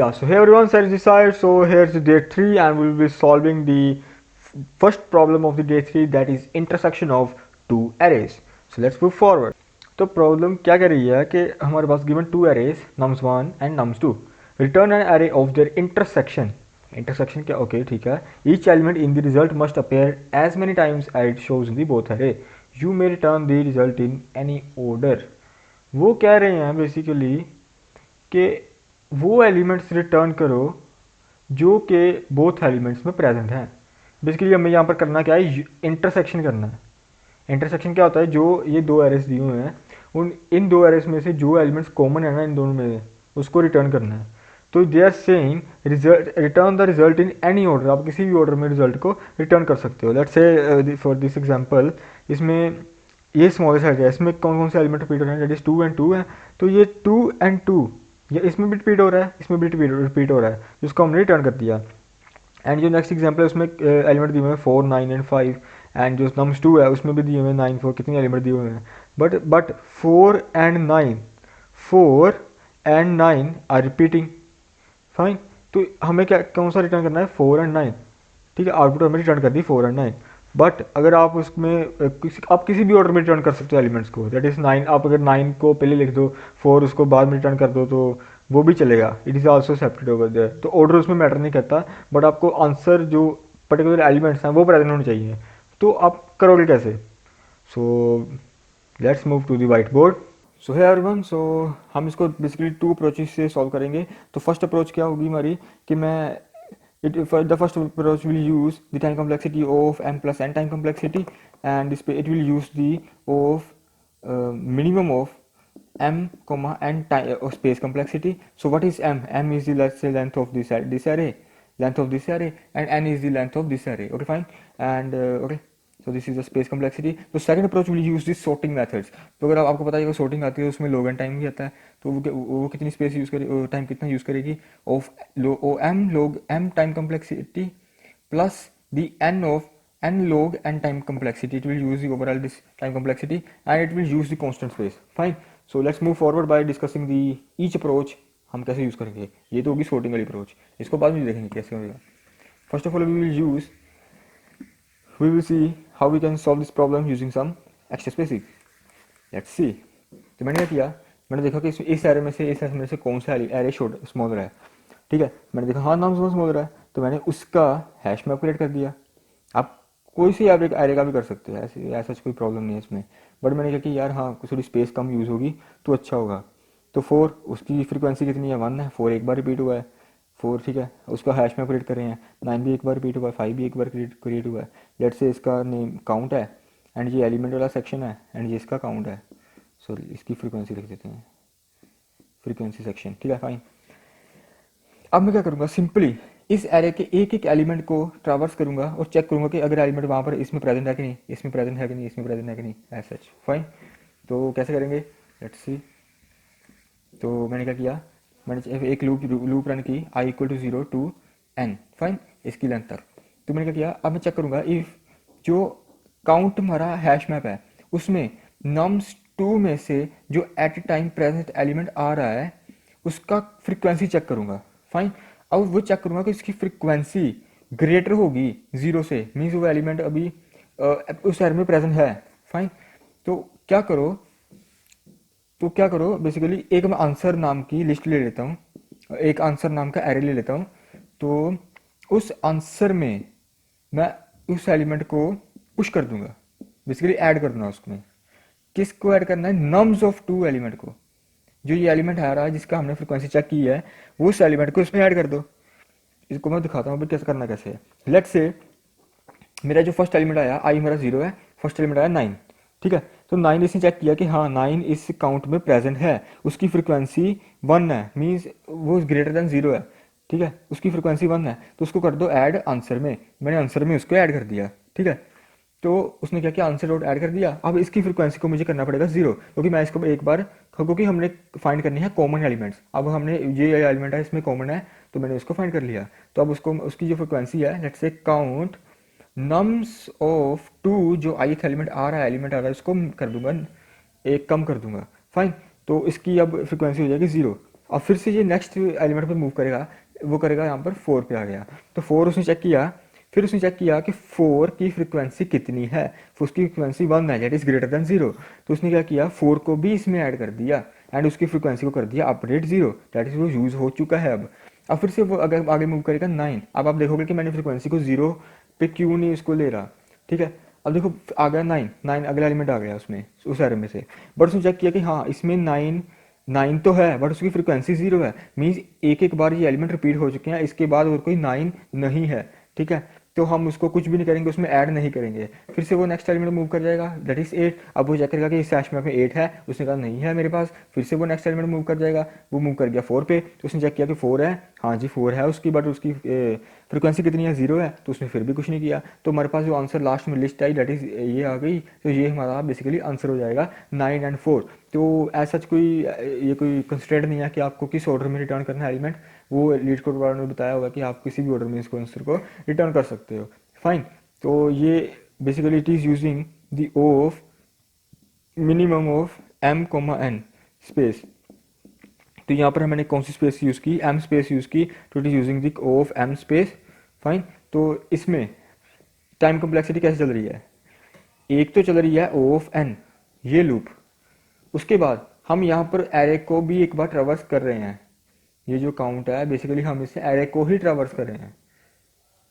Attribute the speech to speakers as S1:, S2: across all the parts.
S1: Yeah, so hey everyone, Serge this side. So here's day 3 and we'll be solving the first problem of the day 3, that is intersection of two arrays. So let's move forward. तो problem क्या कर रही है कि हमारे पास given two arrays nums1 and nums2, return an array of their intersection. Intersection क्या, okay ठीक है. Each element in the result must appear as many times as it shows in the both array. You may return the result in any order. वो कह रहे हैं basically कि वो elements return करो जो कि बोथ एलिमेंट्स में प्रेजेंट हैं. बेसिकली हमें यहाँ पर करना क्या है, इंटरसेक्शन करना है. इंटरसेक्शन क्या होता है, जो ये दो एरेस दिए हुए हैं उन इन दो एरेस में से जो एलिमेंट्स कॉमन है ना इन दोनों में उसको रिटर्न करना है. तो they are saying result return the result in any order. आप किसी भी ऑर्डर में रिजल्ट को रिटर्न कर सकते हो. Let's say for this example इसमें ये स्मॉलेस्ट है, इसमें कौन कौन से एलिमेंट रिपीट हो रहे हैं, दैट इज 2 एंड 2 है. तो ये 2 एंड 2 ये इसमें भी रिपीट हो रहा है, इसमें भी रिपीट हो रहा है, जिसको हमने रिटर्न कर दिया. एंड जो नेक्स्ट एग्जांपल है उसमें एलिमेंट दिए हुए हैं 4 9 एंड 5. एंड जो nums2 है उसमें भी दिए हुए हैं 9 4, कितने एलिमेंट दिए हुए हैं. But 4 and 9 are repeating. Fine. तो हमें क्या कौन सा रिटर्न करना है, 4 एंड 9. ठीक है, आउटपुट हमें रिटर्न कर दी 4 एंड 9. बट अगर आप उसमें आप किसी भी ऑर्डर में रिटर्न कर सकते हो एलिमेंट्स को, दैट इज 9. आप अगर 9 को पहले लिख दो, 4 उसको बाद में रिटर्न कर दो तो वो भी चलेगा. It is also accepted over there. तो ऑर्डर उसमें मैटर नहीं करता, बट आपको आंसर जो पर्टिकुलर एलिमेंट्स हैं वो प्रेजेंट होने चाहिए. तो आप करोगे कैसे. So let's move to the whiteboard. So hi everyone, सो हम इसको बेसिकली 2 अप्रोचेस से सॉल्व करेंगे. तो फर्स्ट अप्रोच क्या होगी हमारी कि मैं the first approach will use the time complexity of m plus n time complexity, and it will use the of minimum of m comma n time of space complexity. So what is m? M is the, let's say, length of this array, and n is the length of this array. Okay, fine. And okay, so this is the space complexity. So second approach will use this sorting methods. तो अगर आपको पता है कि sorting आती है उसमें log n time भी आता है, तो वो कितनी स्पेस यूज़ करेगी, टाइम कितना यूज़ करेगी, of O M log m time complexity plus the n of n log n time complexity. It will use the overall this time complexity and it will use the constant space. Fine. So let's move forward by discussing the each approach. हम कैसे use करेंगे. ये तो होगी sorting वाली approach, इसको बाद में देखेंगे कैसे होगा. First of all we will see how we can solve this problem using some extra spacing. Let's see. तो मैंने क्या किया, मैंने देखा कि इस एरे में से कौन सा एरे स्मॉलर है. ठीक है, मैंने देखा हाँ नाम स्मॉलर है, तो मैंने उसका हैश मैप क्रिएट कर दिया. आप कोई सी एरे का भी कर सकते हैं, ऐसा कोई प्रॉब्लम नहीं है इसमें. बट मैंने कहा कि यार हाँ थोड़ी स्पेस कम यूज़ होगी तो अच्छा होगा. तो 4 उसकी फ्रीक्वेंसी कितनी है, 1 है. 4 एक बार रिपीट हुआ है 4. ठीक है, उसका हैश मैप क्रिएट कर रहे हैं. 9 भी एक बार रिपीट हुआ है, 5 भी एक बार क्रिएट हुआ है. लेट्स से इसका नेम काउंट है एंड ये एलिमेंट वाला सेक्शन है एंड ये इसका काउंट है. सो इसकी फ्रीक्वेंसी लिख देते हैं, फ्रीक्वेंसी सेक्शन. ठीक है, फाइन. अब मैं क्या करूँगा, सिंपली इस एरे के एक एक एलिमेंट को ट्रैवर्स करूँगा और चेक करूँगा कि अगर एलिमेंट वहाँ पर इसमें प्रेजेंट है कि नहीं, इसमें प्रेजेंट है कि नहीं, इसमें प्रेजेंट है कि नहीं, एज सच. फाइन. तो कैसे करेंगे, लेट्स सी. तो मैंने क्या किया, मैंने एक लूप रन की i equal to 0 to n. Fine, इसकी लेंथ तक. तो मैंने क्या किया, अब मैं चेक करूँगा इफ जो काउंट हमारा हैश मैप है उसमें nums2 में से जो एट टाइम प्रेजेंट एलिमेंट आ रहा है उसका फ्रीक्वेंसी चेक करूँगा. फाइन. अब वो चेक करूँगा कि इसकी फ्रीक्वेंसी ग्रेटर होगी 0 से, मीन्स वो एलिमेंट अभी उस एरे में प्रेजेंट है. फाइन. तो क्या करो बेसिकली एक मैं आंसर नाम की लिस्ट ले लेता हूँ, एक आंसर नाम का एरे ले लेता हूँ. तो उस आंसर में मैं उस एलिमेंट को पुश कर दूंगा, बेसिकली ऐड कर दूंगा उसमें. किसको ऐड करना है, नम्स ऑफ 2 एलिमेंट को. जो ये एलिमेंट आ रहा है जिसका हमने फ्रीक्वेंसी चेक की है वो उस एलिमेंट को इसमें ऐड कर दो. इसको मैं दिखाता हूँ अभी कैसे करना कैसे है. लेट्स से मेरा जो फर्स्ट एलिमेंट आया आई मेरा 0 है, फर्स्ट एलिमेंट आया 9. ठीक है, तो 9 इसने चेक किया कि हाँ 9 इस काउंट में प्रेजेंट है, उसकी फ्रीक्वेंसी 1 है, मीन्स वो ग्रेटर देन 0 है. ठीक है, उसकी फ्रीक्वेंसी 1 है, तो उसको कर दो ऐड आंसर में. मैंने आंसर में उसको ऐड कर दिया. ठीक है, तो उसने क्या किया, आंसर डॉट ऐड कर दिया. अब इसकी फ्रीक्वेंसी को मुझे करना पड़ेगा 0, क्योंकि मैं इसको एक बार, क्योंकि हमने फाइंड करनी है कॉमन एलिमेंट्स. अब हमने ये एलिमेंट है इसमें कॉमन है तो मैंने इसको फाइंड कर लिया. तो अब उसको उसकी जो फ्रीक्वेंसी है let's say count nums of 2, जो ith एलिमेंट आ रहा है उसको कर दूंगा, एक कम कर दूंगा. फाइन. तो इसकी अब फ्रीक्वेंसी हो जाएगी 0. और फिर से ये नेक्स्ट एलिमेंट पे मूव करेगा, वो करेगा यहाँ पर 4 पे आ गया, तो 4 उसने चेक किया, फिर उसने चेक किया कि 4 की फ्रिक्वेंसी कितनी है, तो उसकी फ्रिक्वेंसी 1 है, दैट इज ग्रेटर देन 0। तो उसने क्या किया, 4 को भी इसमें ऐड कर दिया एंड उसकी फ्रिक्वेंसी को कर दिया अपडेट 0, दैट इज वो यूज़ हो चुका है अब फिर से वो अगर आगे मूव करेगा 9। अब आप देखोगे कि मैंने फ्रिक्वेंसी को 0 पे क्यों नहीं इसको ले रहा, ठीक है। अब देखो आ गया 9 अगला एलिमेंट आ गया उसमें, उस एरे में से, बट उसने चेक किया कि हाँ इसमें 9 तो है बट उसकी फ्रिक्वेंसी 0 है, मीन्स एक बार ये एलिमेंट रिपीट हो चुके हैं, इसके बाद और कोई 9 नहीं है, ठीक है। तो हम उसको कुछ भी नहीं करेंगे, उसमें ऐड नहीं करेंगे, फिर से वो नेक्स्ट एलिमेंट मूव कर जाएगा, दैट इज 8। अब वो चेक करेगा कि इस हैश मैप में 8 है, उसने कहा नहीं है मेरे पास, फिर से वो नेक्स्ट एलिमेंट मूव कर जाएगा, वो मूव कर गया 4 पे, तो उसने चेक किया कि 4 है, हाँ जी 4 है उसकी, बट उसकी फ्रिक्वेंसी कितनी है, 0 है, तो उसने फिर भी कुछ नहीं किया। तो हमारे पास जो आंसर लास्ट में लिस्ट आई दैट इज ये आ गई, तो ये हमारा बेसिकली आंसर हो जाएगा 9 एंड 4। तो ऐसा कोई ये कोई कंस्ट्रेंट नहीं है कि आपको किस ऑर्डर में रिटर्न करना है एलिमेंट, वो लीड कोड वालों ने बताया होगा कि आप किसी भी ऑर्डर में इसको आंसर को रिटर्न कर सकते हो, फाइन। तो ये basically it is using the of minimum of m comma n space. तो यहाँ पर मैंने कौन सी स्पेस यूज़ की, m स्पेस यूज़ की, तो it is using the of m space, fine. तो इसमें टाइम कम्प्लेक्सिटी कैसे चल रही है, एक तो चल रही है ऑफ n ये लूप, उसके बाद हम यहाँ पर एरे को भी एक बार ट्रेवर्स कर रहे हैं, ये जो काउंट है बेसिकली हम इससे एरे को ही ट्रेवर्स कर रहे हैं,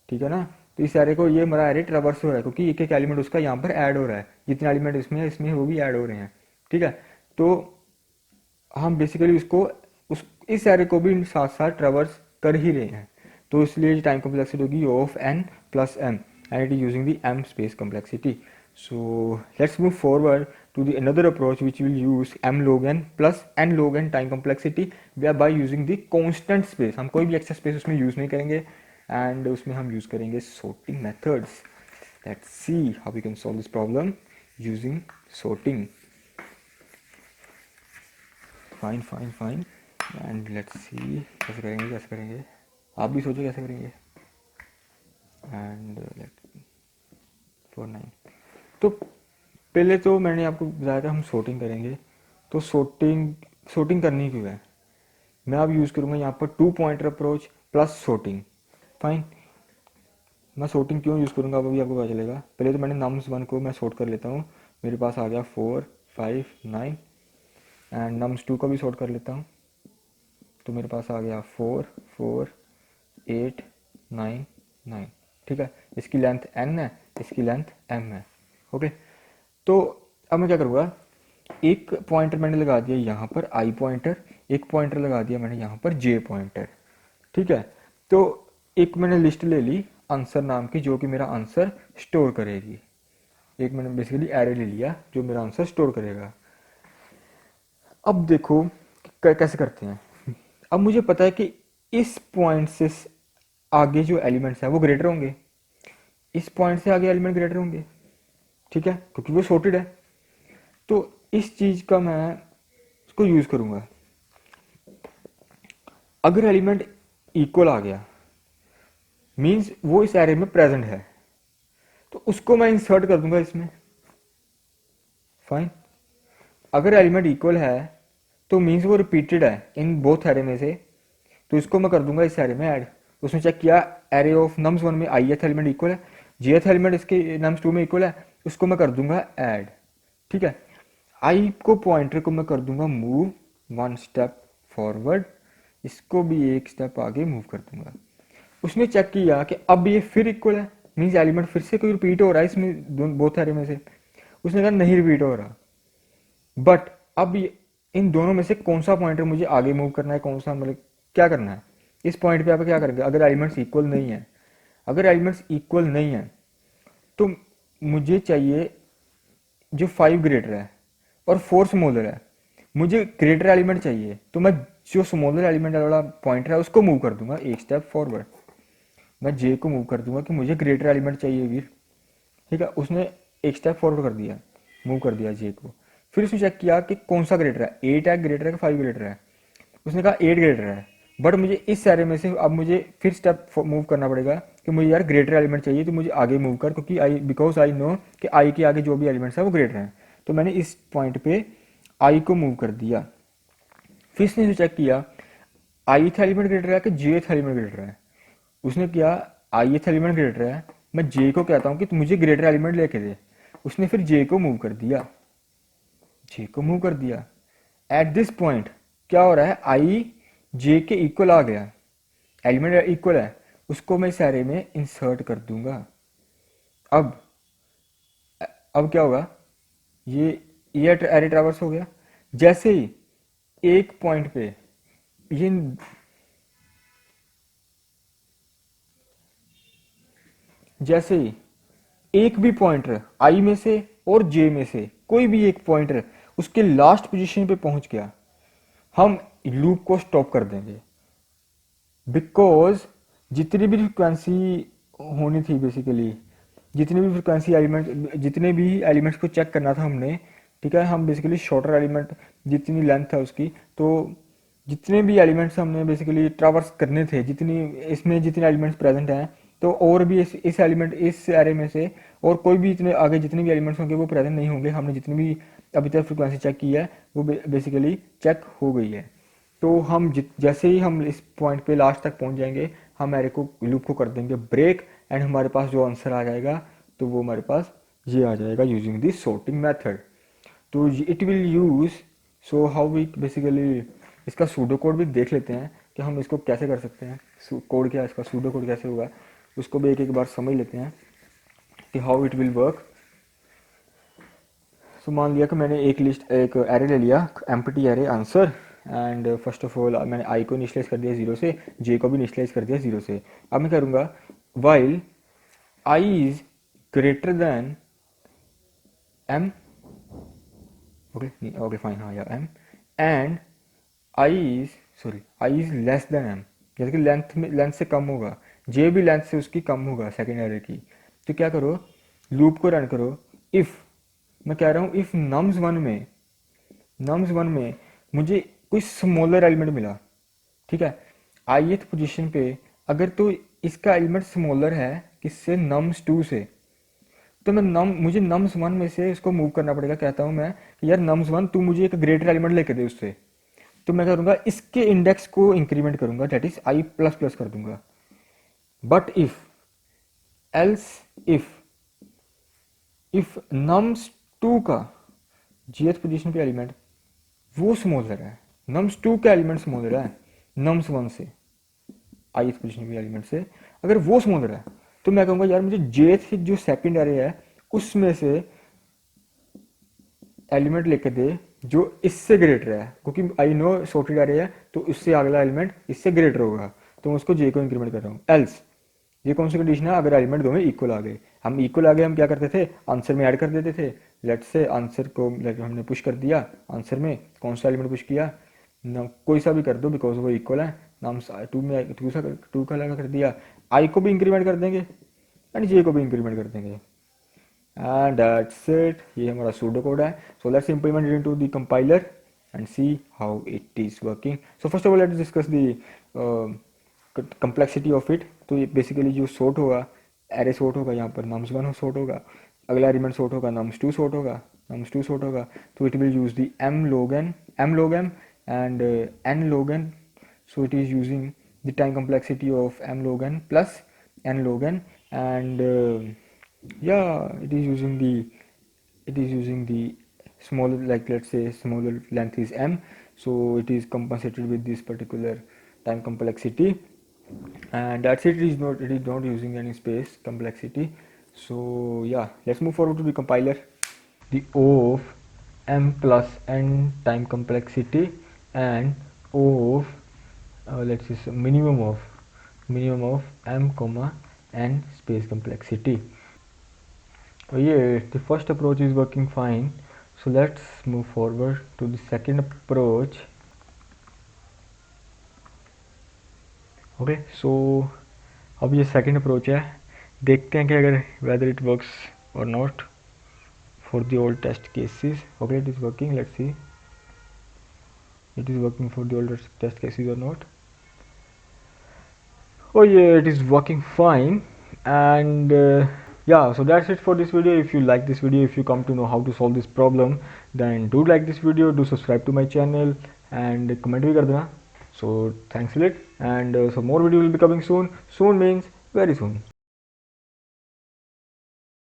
S1: ठीक है ना। तो इस एरे को ये हमारा एरे ट्रेवर्स हो रहा है क्योंकि एक एक एलिमेंट उसका यहाँ पर ऐड हो रहा है, जितने एलिमेंट इसमें है इसमें वो भी ऐड हो रहे हैं, ठीक है। तो हम बेसिकली उसको उस इस एरे को भी साथ साथ ट्रेवर्स कर ही रहे हैं, तो इसलिए टाइम कम्प्लेक्सिटी होगी of n plus m and it is using the m space complexity. So let's move forward to the another approach which will use m log n plus n log n time complexity by using the constant space। हम कोई भी extra space उसमें use नहीं करेंगे and उसमें हम use करेंगे sorting methods। Let's see how we can solve this problem using sorting। Fine fine fine and let's see कैसे करेंगे आप भी सोचो कैसे करेंगे एंड लेट 4 9। तो पहले तो मैंने आपको बताया था हम sorting करेंगे, तो sorting करनी क्यों है, मैं अब यूज़ करूँगा यहाँ पर 2 pointer approach plus sorting, fine. मैं sorting क्यों यूज़ करूँगा अब अभी आपको पता चलेगा। पहले तो मैंने nums 1 को मैं सॉर्ट कर लेता हूँ, मेरे पास आ गया 4 5 9 एंड nums 2 को भी सॉर्ट कर लेता हूँ, तो मेरे पास आ गया 4 4 8 9 9, ठीक है। इसकी लेंथ n है, इसकी लेंथ m है, ओके। तो अब मैं क्या करूँगा, एक पॉइंटर मैंने लगा दिया यहाँ पर i पॉइंटर, एक पॉइंटर लगा दिया मैंने यहाँ पर j पॉइंटर, ठीक है। तो एक मैंने लिस्ट ले ली आंसर नाम की जो कि मेरा आंसर स्टोर करेगी, एक मैंने बेसिकली एरे ले लिया जो मेरा आंसर स्टोर करेगा। अब देखो कैसे करते हैं। अब मुझे पता है कि इस पॉइंट से आगे जो एलिमेंट्स हैं वो ग्रेटर होंगे, इस पॉइंट से आगे एलिमेंट ग्रेटर होंगे, ठीक है, क्योंकि वो सॉर्टेड है। तो इस चीज का मैं इसको यूज करूंगा, अगर एलिमेंट इक्वल आ गया मींस वो इस एरे में प्रेजेंट है, तो उसको मैं इंसर्ट कर दूंगा इसमें, फाइन। अगर एलिमेंट इक्वल है तो मींस वो रिपीटेड है इन बोथ एरे में से, तो इसको मैं कर दूंगा इस एरे में ऐड। उसने चेक किया एरे ऑफ नम्स 1 में ith एलिमेंट इक्वल है, jth एलिमेंट इसके नम्स 2 में इक्वल है, उसको मैं कर दूंगा ऐड, ठीक है। i को पॉइंटर को मैं कर दूंगा मूव 1 स्टेप फॉरवर्ड, इसको भी एक स्टेप आगे मूव कर दूंगा। उसने चेक किया कि अब ये फिर इक्वल है, मीन्स एलिमेंट फिर से कोई रिपीट हो रहा है इसमें बोथ एरे में से, उसने कहा नहीं रिपीट हो रहा, बट अब इन दोनों में से कौन सा पॉइंटर मुझे आगे मूव करना है, कौन सा मतलब क्या करना है, इस पॉइंट पे आप क्या करेंगे। अगर एलिमेंट्स इक्वल नहीं है, अगर एलिमेंट्स इक्वल नहीं है तो मुझे चाहिए जो 5 ग्रेटर है और 4 स्मॉलर है, मुझे ग्रेटर एलिमेंट चाहिए, तो मैं जो स्मॉलर एलिमेंट वाला पॉइंटर है उसको मूव कर दूंगा एक स्टेप फॉरवर्ड, मैं जे को मूव कर दूंगा कि मुझे ग्रेटर एलिमेंट चाहिए वीर, ठीक है। उसने एक स्टेप फॉरवर्ड कर दिया, मूव कर दिया जे को, फिर उसने चेक किया कि कौन सा ग्रेटर है, 8 है ग्रेटर है कि 5 ग्रेटर है, उसने कहा 8 ग्रेटर है, बट मुझे इस एरे में से अब मुझे फिर स्टेप मूव करना पड़ेगा कि मुझे यार ग्रेटर एलिमेंट चाहिए, तो मुझे आगे मूव कर, क्योंकि बिकॉज आई नो कि आई के आगे जो भी एलिमेंट्स है वो ग्रेटर हैं, तो मैंने इस पॉइंट पे आई को मूव कर दिया। फिर इसने चेक किया ith एलिमेंट ग्रेटर है कि jth एलिमेंट ग्रेटर है। उसने क्या, ith एलिमेंट ग्रेटर है, मैं j को कहता हूँ कि तू मुझे ग्रेटर एलिमेंट लेके दे, उसने फिर j को मूव कर दिया, j को मूव कर दिया। एट दिस पॉइंट क्या हो रहा है, i j के इक्वल आ गया, एलिमेंट इक्वल है, उसको मैं इस एरे में इंसर्ट कर दूंगा। अब क्या होगा, ये एरे ट्रैवर्स हो गया। जैसे ही एक पॉइंट पे ये जैसे ही एक भी पॉइंटर आई में से और जे में से कोई भी एक पॉइंटर उसके लास्ट पोजीशन पे पहुंच गया, हम लूप को स्टॉप कर देंगे। बिकॉज जितनी भी फ्रिक्वेंसी होनी थी, बेसिकली जितनी भी फ्रिक्वेंसी एलिमेंट, जितने भी एलिमेंट्स को चेक करना था हमने, ठीक है, हम बेसिकली शॉर्टर एलिमेंट जितनी लेंथ है उसकी, तो जितने भी एलिमेंट्स हमने बेसिकली ट्रावर्स करने थे, जितनी इसमें जितने एलिमेंट्स प्रेजेंट हैं, तो और भी इस एलिमेंट इस एरे में से और कोई भी इतने आगे जितने भी एलिमेंट्स होंगे वो प्रेजेंट नहीं होंगे। हमने जितनी भी अभी तक फ्रिक्वेंसी चेक की है वो बेसिकली चेक हो गई है। तो हम जैसे ही हम इस पॉइंट पे लास्ट तक पहुंच जाएंगे, हम एरे को लूप को कर देंगे ब्रेक, एंड हमारे पास जो आंसर आ जाएगा तो वो हमारे पास ये आ जाएगा यूजिंग दिस सॉर्टिंग मेथड। तो it will use, so how we basically इसका सूडो कोड भी देख लेते हैं कि हम इसको कैसे कर सकते हैं, कोड क्या है इसका, सूडो कोड कैसे होगा, उसको भी एक एक बार समझ लेते हैं कि हाउ इट विल वर्क। सो मान लिया कि मैंने एक एरे ले लिया, empty array answer, and first of all मैंने आई को इनिशियलाइज कर दिया 0 से, जे को भी इनिशियलाइज कर दिया 0 से। अब मैं करूँगा while I is greater than M, okay fine, हाँ या M, and I is less than M, जैसे कि लेंथ से कम होगा, जे भी लेंथ से उसकी कम होगा सेकेंड एरे की। तो क्या करो, लूप को रन करो। इफ मैं कह रहा हूँ इफ नम्स वन में मुझे कोई स्मॉलर एलिमेंट मिला, ठीक है, ith पोजीशन पे, अगर तो इसका एलिमेंट स्मॉलर है किससे, नम्स 2 से, तो मुझे नम्स 1 में से इसको मूव करना पड़ेगा। कहता हूँ मैं कि यार नम्स 1 तू मुझे एक ग्रेटर एलिमेंट लेके दे उससे, तो मैं करूँगा इसके इंडेक्स को इंक्रीमेंट करूँगा, that is I plus plus कर दूंगा। बट इफ नम्स 2 का जीएथ पोजीशन पे एलिमेंट वो स्मॉलर है, नम्स 2 का एलिमेंट स्मॉलर है नम्स 1 से, आई पोजीशन पे एलिमेंट से, अगर वो स्मॉलर है तो मैं कहूँगा यार मुझे जेथ जो सेकंड एरे है उसमें से एलिमेंट लेके दे जो इससे ग्रेटर है, क्योंकि आई नो सॉर्टेड एरे है तो उससे अगला एलिमेंट इससे ग्रेटर होगा, तो मैं उसको जे को इंक्रीमेंट कर रहा हूँ। एल्स, ये कौन सी कंडीशन है, अगर एलिमेंट दोनों इक्वल आ गए, हम इक्वल आ गए, हम क्या करते थे, आंसर में ऐड कर देते थे। लेट्स से आंसर को हमने पुश कर दिया, आंसर में कौन सा एलिमेंट पुश किया, कोई सा भी कर दो बिकॉज वो इक्वल है, नाम 2 में 2 का लगा कर दिया, आई को भी इंक्रीमेंट कर देंगे एंड जे को भी इंक्रीमेंट कर देंगे, एंड दैट्स इट। ये हमारा सूडो कोड है। So let's implement it into the compiler and see how it is working. So first of all let's discuss the complexity of it. तो ये बेसिकली जो सॉर्ट होगा, array sort होगा, यहाँ पर नम्स 1 सॉर्ट होगा, अगला एलिमेंट सॉर्ट होगा, नम्स 2 सॉर्ट होगा, तो it will use the m log n and n log n, so it is using the time complexity of m log n plus n log n, and yeah, it is using the smaller, like let's say smaller length is m, so it is compensated with this particular time complexity, and that's it. It is not using any space complexity. So yeah, let's move forward to the compiler. The O of m plus n time complexity and O of let's say minimum of m comma n space complexity. Oh yeah, the first approach is working fine, so let's move forward to the second approach. Okay so अब ये second approach है, देखते हैं कि अगर whether it works और not for the all test cases. Okay, it is working, let's see it is working for the all test cases और not. Oh yeah, it is working fine, and yeah, so that's it for this video. If you like this video, if you come to know how to solve this problem, then do like this video, do subscribe to my channel and comment भी कर देना। So thanks a lot, and so more video will be coming soon. Soon means very soon.